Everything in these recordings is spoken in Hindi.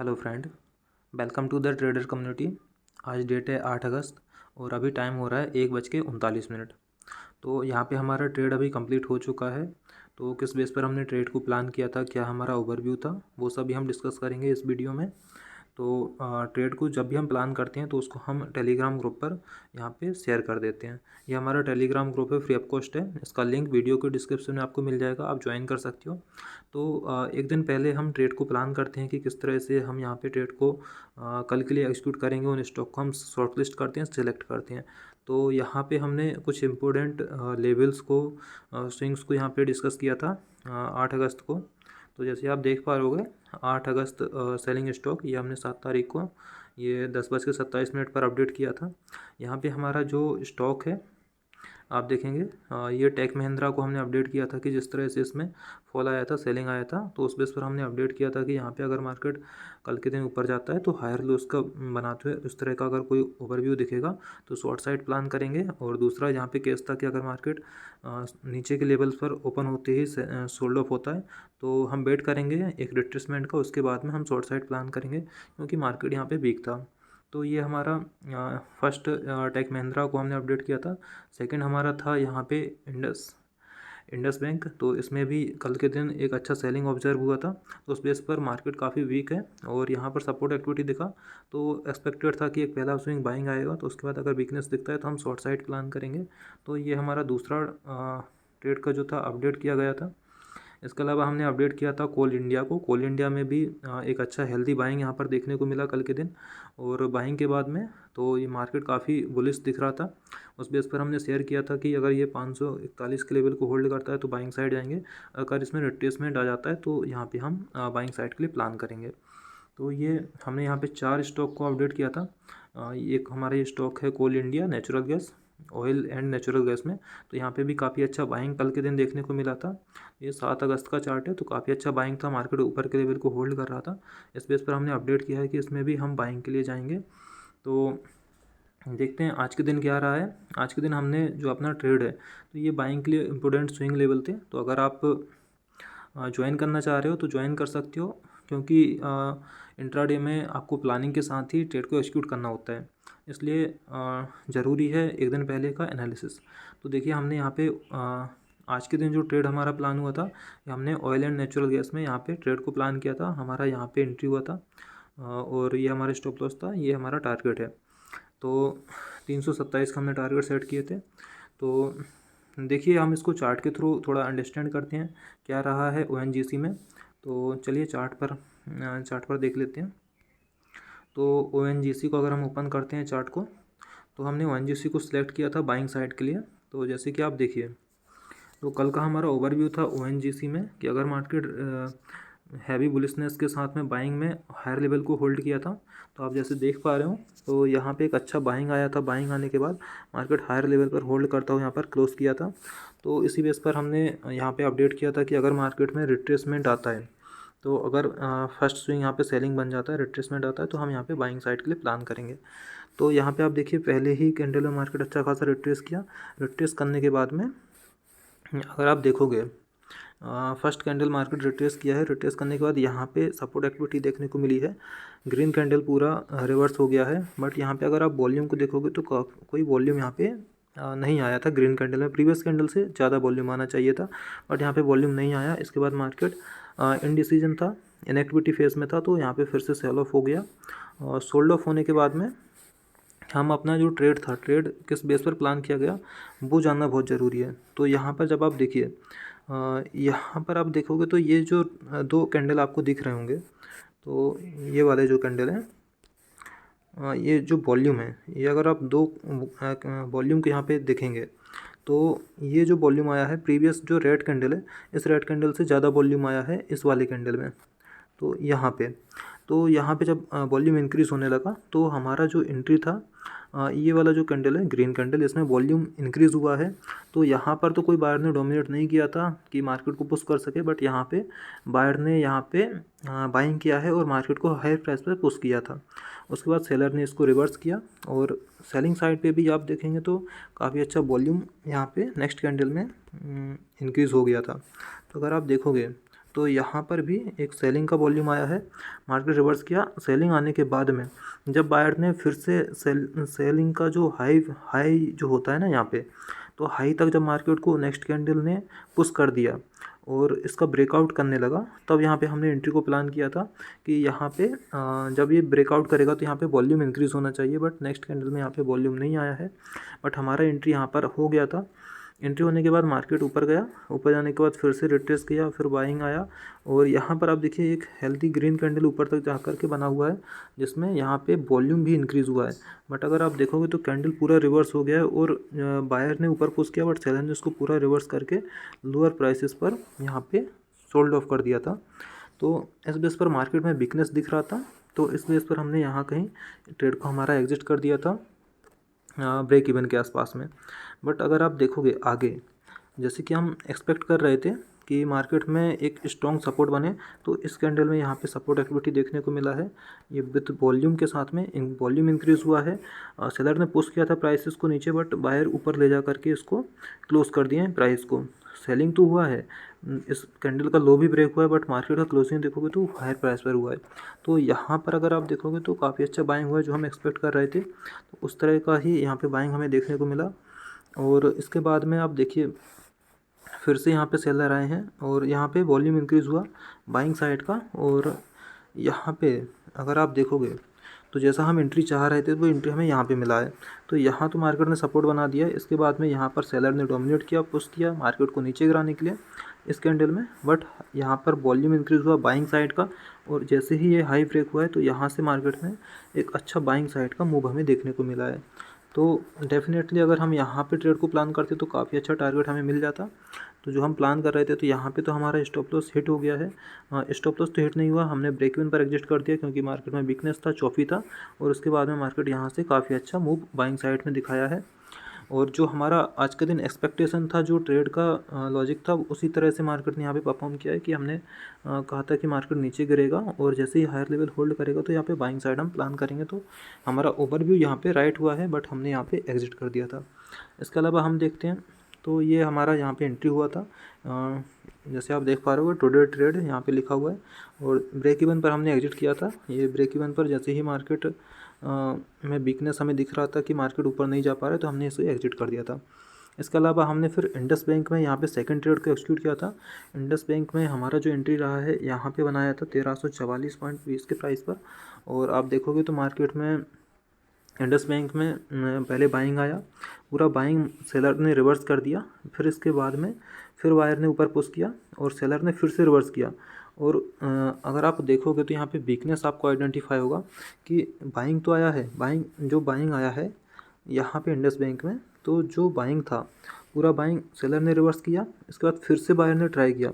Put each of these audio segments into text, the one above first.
Hello friend, welcome to the trader community. आज डेट है 8 अगस्त और अभी टाइम हो रहा है 1:39। तो यहाँ पे हमारा ट्रेड अभी कंप्लीट हो चुका है। तो किस बेस पर हमने ट्रेड को प्लान किया था, क्या हमारा ओवरव्यू था, वो सभी हम डिस्कस करेंगे इस वीडियो में। तो ट्रेड को जब भी हम प्लान करते हैं तो उसको हम टेलीग्राम ग्रुप पर यहाँ पे शेयर कर देते हैं। ये हमारा टेलीग्राम ग्रुप है, फ्री ऑफ कॉस्ट है। इसका लिंक वीडियो के डिस्क्रिप्शन में आपको मिल जाएगा, आप ज्वाइन कर सकते हो। तो एक दिन पहले हम ट्रेड को प्लान करते हैं कि किस तरह से हम यहाँ पे ट्रेड को कल के लिए एग्जीक्यूट करेंगे। उन स्टॉक को हम शॉर्ट लिस्ट करते हैं, सिलेक्ट करते हैं। तो यहाँ पे हमने कुछ इम्पोर्टेंट लेवल्स को, स्विंग्स को यहाँ पे डिस्कस किया था 8 अगस्त को। तो जैसे आप देख पा रहे 8 अगस्त सेलिंग स्टॉक, ये हमने 7 तारीख को ये 10:27 पर अपडेट किया था। यहाँ पे हमारा जो स्टॉक है आप देखेंगे, ये टेक महिंद्रा को हमने अपडेट किया था कि जिस तरह से इसमें फॉल आया था, सेलिंग आया था, तो उस बेस पर हमने अपडेट किया था कि यहाँ पे अगर मार्केट कल के दिन ऊपर जाता है तो हायर लोस का बनाते हुए इस तरह का अगर कोई ओवरव्यू दिखेगा तो शॉर्ट साइड प्लान करेंगे। और दूसरा यहाँ पे केस था कि अगर मार्केट नीचे के लेवल्स पर ओपन होते ही सोल्ड ऑफ होता है तो हम वेट करेंगे एक रिट्रेसमेंट का, उसके बाद में हम शॉर्ट साइड प्लान करेंगे क्योंकि मार्केट यहाँ पे वीक था। तो ये हमारा फर्स्ट टेक महिंद्रा को हमने अपडेट किया था। सेकंड हमारा था यहाँ पे इंडस बैंक। तो इसमें भी कल के दिन एक अच्छा सेलिंग ऑब्जर्व हुआ था, तो उस बेस पर मार्केट काफ़ी वीक है और यहाँ पर सपोर्ट एक्टिविटी दिखा। तो एक्सपेक्टेड था कि एक पहला स्विंग बाइंग आएगा, तो उसके बाद अगर वीकनेस दिखता है तो हम शॉर्ट साइड प्लान करेंगे। तो ये हमारा दूसरा ट्रेड का जो था अपडेट किया गया था। इसके अलावा हमने अपडेट किया था कोल इंडिया को। कोल इंडिया में भी एक अच्छा हेल्दी बाइंग यहाँ पर देखने को मिला कल के दिन, और बाइंग के बाद में तो ये मार्केट काफ़ी बुलिश दिख रहा था। उस बेस पर हमने शेयर किया था कि अगर ये 541 के लेवल को होल्ड करता है तो बाइंग साइड जाएंगे, अगर इसमें रिट्रेसमेंट आ जाता है तो यहाँ पे हम बाइंग साइड के लिए प्लान करेंगे। तो ये हमने यहाँ पे 4 स्टॉक को अपडेट किया था। एक हमारा ये स्टॉक है Coal India, natural gas, oil and natural gas में। तो यहाँ पे भी काफ़ी अच्छा बाइंग कल के दिन देखने को मिला था। ये 7 अगस्त का चार्ट है, तो काफ़ी अच्छा बाइंग था, मार्केट ऊपर के लेवल को होल्ड कर रहा था। इस बेस पर हमने अपडेट किया है कि इसमें भी हम बाइंग के लिए जाएंगे। तो देखते हैं आज के दिन क्या रहा है। आज के दिन हमने जो अपना ट्रेड है तो ये बाइंग के लिए इंपॉर्टेंट स्विंग लेवल थे। तो अगर आप ज्वाइन करना चाह रहे हो तो ज्वाइन कर सकते हो, क्योंकि इंट्राडे में आपको प्लानिंग के साथ ही ट्रेड को एग्जीक्यूट करना होता है, इसलिए ज़रूरी है एक दिन पहले का एनालिसिस। तो देखिए हमने यहाँ पे आज के दिन जो ट्रेड हमारा प्लान हुआ था, ये हमने ऑयल एंड नेचुरल गैस में यहाँ पे ट्रेड को प्लान किया था। हमारा यहाँ पे एंट्री हुआ था और ये हमारा स्टॉप लॉस था, ये हमारा टारगेट है। तो 327 का हमने टारगेट सेट किए थे। तो देखिए हम इसको चार्ट के थ्रू थोड़ा अंडरस्टैंड करते हैं क्या रहा है ONGC में। तो चलिए चार्ट पर देख लेते हैं। तो ONGC को अगर हम ओपन करते हैं चार्ट को, तो हमने ONGC को सिलेक्ट किया था बाइंग साइड के लिए। तो जैसे कि आप देखिए, तो कल का हमारा ओवरव्यू था ONGC में कि अगर मार्केट हैवी बुलिशनेस के साथ में बाइंग में हायर लेवल को होल्ड किया था, तो आप जैसे देख पा रहे हो तो यहाँ पे एक अच्छा बाइंग आया था। बाइंग आने के बाद मार्केट हायर लेवल पर होल्ड करता हुआ यहाँ पर क्लोज किया था। तो इसी बेस पर हमने यहाँ पे अपडेट किया था कि अगर मार्केट में रिट्रेसमेंट आता है, तो अगर फर्स्ट स्विंग यहाँ पे सेलिंग बन जाता है, रिट्रेसमेंट आता है, तो हम यहाँ पे बाइंग साइड के लिए प्लान करेंगे। तो यहाँ पे आप देखिए पहले ही कैंडल में मार्केट अच्छा खासा रिट्रेस किया। रिट्रेस करने के बाद में अगर आप देखोगे फर्स्ट कैंडल मार्केट रिट्रेस किया है। रिट्रेस करने के बाद यहाँ पे सपोर्ट एक्टिविटी देखने को मिली है। ग्रीन कैंडल पूरा रिवर्स हो गया है, बट यहाँ पे अगर आप वॉल्यूम को देखोगे तो कोई वॉल्यूम यहाँ पे नहीं आया था। ग्रीन कैंडल में प्रीवियस कैंडल से ज़्यादा वॉल्यूम आना चाहिए था, बट यहाँ पे वॉल्यूम नहीं आया। इसके बाद मार्केट इनडिसीजन था, इनएक्टिविटी फेज में था, तो यहाँ पे फिर से सेल ऑफ हो गया। और सोल्ड ऑफ होने के बाद में हम अपना जो ट्रेड था, ट्रेड किस बेस पर प्लान किया गया वो जानना बहुत ज़रूरी है। तो यहाँ पर जब आप देखिए, यहाँ पर आप देखोगे तो ये जो 2 कैंडल आपको दिख रहे होंगे, तो ये वाले जो कैंडल हैं, ये जो वॉल्यूम है, ये अगर आप 2 वॉल्यूम के यहाँ पे देखेंगे तो ये जो वॉल्यूम आया है प्रीवियस जो रेड कैंडल है, इस रेड कैंडल से ज़्यादा वॉल्यूम आया है इस वाले कैंडल में। तो यहाँ पे जब वॉल्यूम इंक्रीज़ होने लगा तो हमारा जो एंट्री था, ये वाला जो कैंडल है ग्रीन कैंडल, इसमें वॉल्यूम इंक्रीज़ हुआ है। तो यहाँ पर तो कोई बायर ने डोमिनेट नहीं किया था कि मार्केट को पुश कर सके, बट यहाँ पे बायर ने यहाँ पे बाइंग किया है और मार्केट को हायर प्राइस पर पुश किया था। उसके बाद सेलर ने इसको रिवर्स किया और सेलिंग साइड पे भी आप देखेंगे तो काफ़ी अच्छा वॉल्यूम यहाँ पे नेक्स्ट कैंडल में इंक्रीज़ हो गया था। तो अगर आप देखोगे तो यहाँ पर भी एक सेलिंग का वॉल्यूम आया है, मार्केट रिवर्स किया। सेलिंग आने के बाद में जब बायर ने फिर से सेलिंग का जो हाई जो होता है ना यहाँ पे, तो हाई तक जब मार्केट को नेक्स्ट कैंडल ने पुश कर दिया और इसका ब्रेकआउट करने लगा, तब यहाँ पे हमने एंट्री को प्लान किया था कि यहाँ पे जब ये ब्रेकआउट करेगा तो यहाँ पे वॉल्यूम इंक्रीज़ होना चाहिए। बट नेक्स्ट कैंडल में यहाँ पे वॉल्यूम नहीं आया है, बट हमारा एंट्री यहाँ पर हो गया था। एंट्री होने के बाद मार्केट ऊपर गया, ऊपर जाने के बाद फिर से रिट्रेस किया, फिर बाइंग आया और यहाँ पर आप देखिए एक हेल्दी ग्रीन कैंडल ऊपर तक जा कर के बना हुआ है, जिसमें यहाँ पे वॉल्यूम भी इंक्रीज़ हुआ है। बट अगर आप देखोगे तो कैंडल पूरा रिवर्स हो गया है और बायर ने ऊपर पुश किया, बट सेलर ने उसको पूरा रिवर्स करके लोअर प्राइसेस पर यहाँ पे सोल्ड ऑफ कर दिया था। तो इस बेस पर मार्केट में वीकनेस दिख रहा था, तो इस बेस पर हमने यहाँ कहीं ट्रेड को हमारा एग्जिट कर दिया था ब्रेक इवन के आसपास में। बट अगर आप देखोगे आगे, जैसे कि हम एक्सपेक्ट कर रहे थे कि मार्केट में एक स्ट्रॉन्ग सपोर्ट बने, तो इस कैंडल में यहाँ पे सपोर्ट एक्टिविटी देखने को मिला है। ये विद वॉल्यूम के साथ में वॉल्यूम इंक्रीज़ हुआ है। सेलर ने पुश किया था प्राइसेस को नीचे, बट बायर ऊपर ले जा करके इसको क्लोज कर दिए हैं प्राइस को। सेलिंग तो हुआ है, इस कैंडल का लो भी ब्रेक हुआ है, बट मार्केट का क्लोजिंग देखोगे तो हायर प्राइस पर हुआ है। तो यहाँ पर अगर आप देखोगे तो काफ़ी अच्छा बाइंग हुआ है, जो हम एक्सपेक्ट कर रहे थे। तो उस तरह का ही यहाँ पे बाइंग हमें देखने को मिला। और इसके बाद में आप देखिए फिर से यहाँ पे सेलर आए हैं और यहाँ पे वॉल्यूम इंक्रीज़ हुआ बाइंग साइड का। और यहाँ पे अगर आप देखोगे तो जैसा हम एंट्री चाह रहे थे, वो एंट्री हमें यहाँ पे मिला है। तो यहाँ तो मार्केट ने सपोर्ट बना दिया है। इसके बाद में यहाँ पर सेलर ने डोमिनेट किया, पुश किया मार्केट को नीचे गिराने के लिए इस कैंडल में, बट यहाँ पर वॉल्यूम इंक्रीज़ हुआ बाइंग साइड का। और जैसे ही ये हाई ब्रेक हुआ है, तो यहाँ से मार्केट में एक अच्छा बाइंग साइड का मूव हमें देखने को मिला है। तो डेफिनेटली अगर हम यहाँ पे ट्रेड को प्लान करते तो काफ़ी अच्छा टारगेट हमें मिल जाता। तो जो हम प्लान कर रहे थे, तो यहाँ पे तो हमारा स्टॉप लॉस हिट हो गया है। स्टॉप लॉस तो हिट नहीं हुआ, हमने ब्रेक इवन पर एग्जिट कर दिया क्योंकि मार्केट में वीकनेस था, चौफी था। और उसके बाद में मार्केट यहाँ से काफ़ी अच्छा मूव बाइंग साइड में दिखाया है। और जो हमारा आज के दिन एक्सपेक्टेशन था, जो ट्रेड का लॉजिक था, उसी तरह से मार्केट ने यहाँ पे परफॉर्म किया है कि हमने कहा था कि मार्केट नीचे गिरेगा और जैसे ही हायर लेवल होल्ड करेगा तो यहाँ पे बाइंग साइड हम प्लान करेंगे। तो हमारा ओवरव्यू यहाँ पे राइट हुआ है, बट हमने यहाँ पे एग्जिट कर दिया था। इसके अलावा हम देखते हैं, तो ये हमारा यहाँ पे एंट्री हुआ था। जैसे आप देख पा रहे हो टुडे ट्रेड यहाँ पे लिखा हुआ है और ब्रेक इवन पर हमने एग्जिट किया था। ये ब्रेक इवन पर जैसे ही मार्केट में वीकनेस हमें दिख रहा था कि मार्केट ऊपर नहीं जा पा रहा है, तो हमने इसे एग्जिट कर दिया था। इसके अलावा हमने फिर इंडस बैंक में यहाँ पे सेकंड ट्रेड को एक्सिक्यूट किया था। इंडस बैंक में हमारा जो एंट्री रहा है यहाँ पे बनाया था 1344.20 के प्राइस पर। और आप देखोगे तो मार्केट में इंडस बैंक में पहले बाइंग आया, पूरा बाइंग सेलर ने रिवर्स कर दिया। फिर इसके बाद में फिर वायर ने ऊपर पुश किया और सेलर ने फिर से रिवर्स किया। और अगर आप देखोगे तो यहाँ पे वीकनेस आपको आइडेंटिफाई होगा कि बाइंग तो आया है, जो बाइंग आया है यहाँ पे इंडस बैंक में, तो जो बाइंग था पूरा बाइंग सेलर ने रिवर्स किया। इसके बाद फिर से बायर ने ट्राई किया।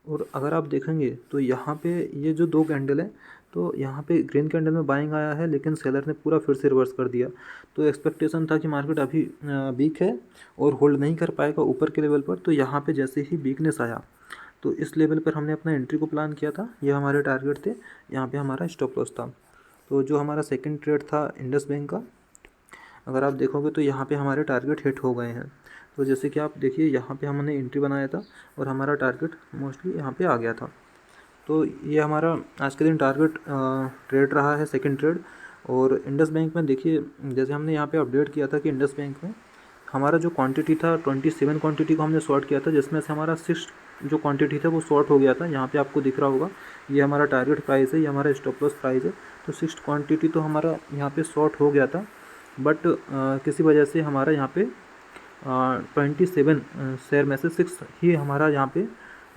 और अगर आप देखेंगे तो यहाँ पे ये जो दो कैंडल है, तो यहाँ पे ग्रीन कैंडल में बाइंग आया है, लेकिन सेलर ने पूरा फिर से रिवर्स कर दिया। तो एक्सपेक्टेशन था कि मार्केट अभी वीक है और होल्ड नहीं कर पाएगा ऊपर के लेवल पर। तो यहाँ पे जैसे ही वीकनेस आया, तो इस लेवल पर हमने अपना एंट्री को प्लान किया था। ये हमारे टारगेट थे, यहाँ पे हमारा स्टॉप लॉस था। तो जो हमारा सेकंड ट्रेड था इंडस बैंक का, अगर आप देखोगे तो यहाँ पे हमारे टारगेट हिट हो गए हैं। तो जैसे कि आप देखिए यहाँ पे हमने एंट्री बनाया था और हमारा टारगेट मोस्टली यहाँ पे आ गया था। तो ये हमारा आज के दिन टारगेट ट्रेड रहा है, सेकंड ट्रेड। और इंडस बैंक में देखिए, जैसे हमने यहाँ पे अपडेट किया था कि इंडस बैंक में हमारा जो क्वांटिटी था 27 क्वांटिटी को हमने शॉर्ट किया था, जिसमें से हमारा 6 जो क्वांटिटी था वो शॉर्ट हो गया था। यहाँ पे आपको दिख रहा होगा, ये हमारा टारगेट प्राइस है, ये हमारा स्टॉप लॉस प्राइस है। तो 6 क्वांटिटी तो हमारा यहाँ पे शॉर्ट हो गया था, बट किसी वजह से हमारा यहाँ पे 27 शेयर में से 6 ही हमारा यहाँ पे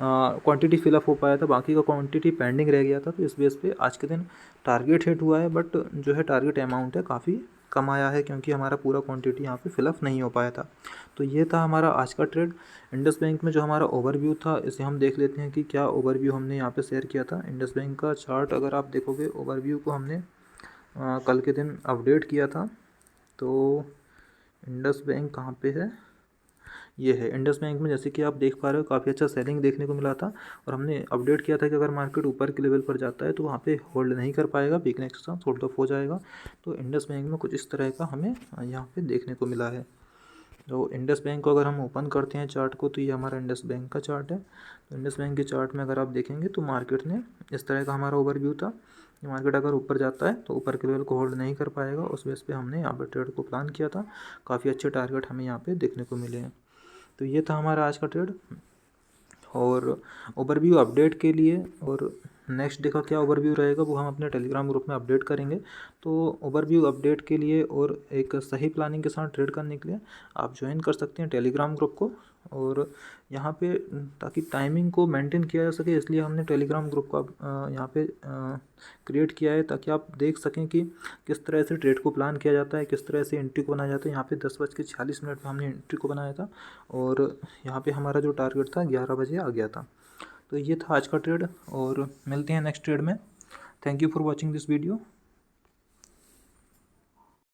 क्वांटिटी फिलअप हो पाया था, बाकी का क्वांटिटी पेंडिंग रह गया था। तो इस बेस पे आज के दिन टारगेट हिट हुआ है, बट जो है टारगेट अमाउंट है काफ़ी कम आया है, क्योंकि हमारा पूरा क्वांटिटी यहाँ पे फिलअप नहीं हो पाया था। तो ये था हमारा आज का ट्रेड इंडस बैंक में। जो हमारा ओवरव्यू था, इसे हम देख लेते हैं कि क्या ओवरव्यू हमने यहाँ पे शेयर किया था। इंडस बैंक का चार्ट अगर आप देखोगे, ओवरव्यू को हमने कल के दिन अपडेट किया था। तो इंडस बैंक कहाँ पे है, ये है इंडस बैंक में। जैसे कि आप देख पा रहे हो काफ़ी अच्छा सेलिंग देखने को मिला था, और हमने अपडेट किया था कि अगर मार्केट ऊपर के लेवल पर जाता है तो वहाँ पे होल्ड नहीं कर पाएगा, वीकनेस के साथ होल्ड ऑफ हो जाएगा। तो इंडस बैंक में कुछ इस तरह का हमें यहाँ पे देखने को मिला है। तो इंडस बैंक को अगर हम ओपन करते हैं चार्ट को, तो ये हमारा इंडस बैंक का चार्ट है। तो इंडस बैंक के चार्ट में अगर आप देखेंगे तो मार्केट ने इस तरह का हमारा ओवरव्यू था। मार्केट अगर ऊपर जाता है तो ऊपर के लेवल को होल्ड नहीं कर पाएगा, उस बेस पे हमने यहाँ पर ट्रेड को प्लान किया था। काफ़ी अच्छे टारगेट हमें यहाँ पे देखने को मिले हैं। तो ये था हमारा आज का ट्रेड। और ओवरव्यू अपडेट के लिए और नेक्स्ट डे का क्या ओवरव्यू रहेगा वो हम अपने टेलीग्राम ग्रुप में अपडेट करेंगे। तो ओवरव्यू अपडेट के लिए और एक सही प्लानिंग के साथ ट्रेड करने के लिए आप ज्वाइन कर सकते हैं टेलीग्राम ग्रुप को। और यहाँ पे ताकि टाइमिंग को मेंटेन किया जा सके, इसलिए हमने टेलीग्राम ग्रुप को यहाँ पे क्रिएट किया है, ताकि आप देख सकें कि किस तरह से ट्रेड को प्लान किया जाता है, किस तरह से एंट्री को बनाया जाता है। यहाँ पे 10:46 पर हमने एंट्री को बनाया था और यहाँ पे हमारा जो टारगेट था 11 बजे आ गया था। तो ये था आज का ट्रेड और मिलते हैं नेक्स्ट ट्रेड में। Thank you for watching this video.